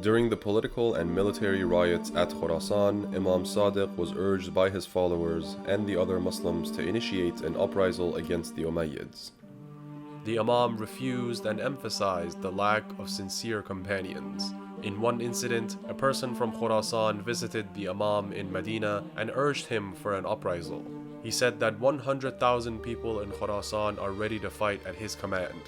During the political and military riots at Khorasan, Imam Sadiq was urged by his followers and the other Muslims to initiate an uprisal against the Umayyads. The Imam refused and emphasized the lack of sincere companions. In one incident, a person from Khorasan visited the Imam in Medina and urged him for an uprisal. He said that 100,000 people in Khorasan are ready to fight at his command.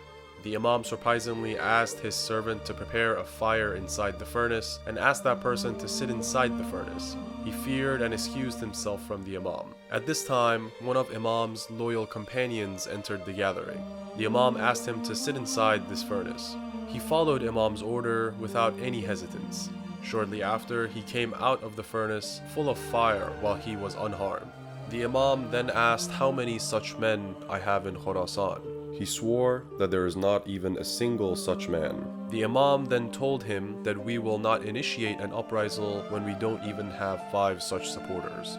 The Imam surprisingly asked his servant to prepare a fire inside the furnace and asked that person to sit inside the furnace. He feared and excused himself from the Imam. At this time, one of Imam's loyal companions entered the gathering. The Imam asked him to sit inside this furnace. He followed Imam's order without any hesitance. Shortly after, he came out of the furnace full of fire while he was unharmed. The Imam then asked how many such men I have in Khorasan. He swore that there is not even a single such man. The Imam then told him that we will not initiate an uprisal when we don't even have 5 such supporters.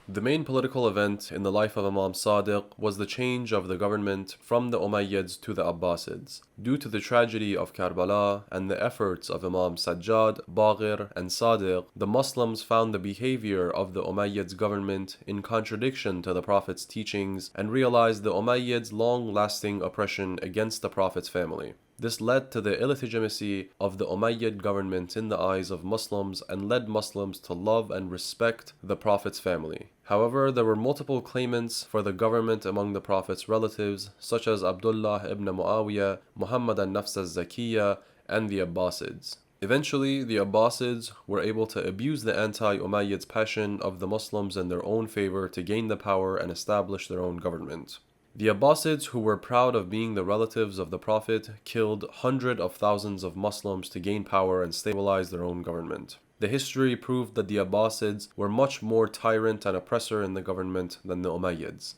The main political event in the life of Imam Sadiq was the change of the government from the Umayyads to the Abbasids. Due to the tragedy of Karbala and the efforts of Imam Sajjad, Baqir, and Sadiq, the Muslims found the behavior of the Umayyads government in contradiction to the Prophet's teachings and realized the Umayyads' long-lasting oppression against the Prophet's family. This led to the illegitimacy of the Umayyad government in the eyes of Muslims and led Muslims to love and respect the Prophet's family. However, there were multiple claimants for the government among the Prophet's relatives, such as Abdullah ibn Muawiyah, Muhammad an-Nafs al-Zakiyya, and the Abbasids. Eventually, the Abbasids were able to abuse the anti-Umayyads' passion of the Muslims in their own favor to gain the power and establish their own government. The Abbasids, who were proud of being the relatives of the Prophet, killed hundreds of thousands of Muslims to gain power and stabilize their own government. The history proved that the Abbasids were much more tyrant and oppressor in the government than the Umayyads.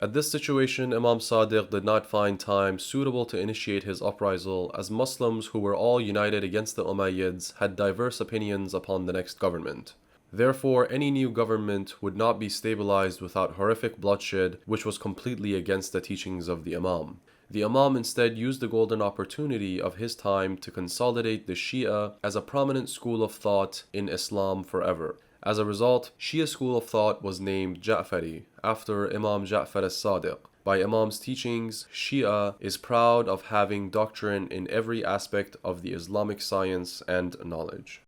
At this situation, Imam Sadiq did not find time suitable to initiate his uprisal, as Muslims who were all united against the Umayyads had diverse opinions upon the next government. Therefore, any new government would not be stabilized without horrific bloodshed, which was completely against the teachings of the Imam. The Imam instead used the golden opportunity of his time to consolidate the Shia as a prominent school of thought in Islam forever. As a result, Shia school of thought was named Ja'fari, after Imam Ja'far as-Sadiq. By Imam's teachings, Shia is proud of having doctrine in every aspect of the Islamic science and knowledge.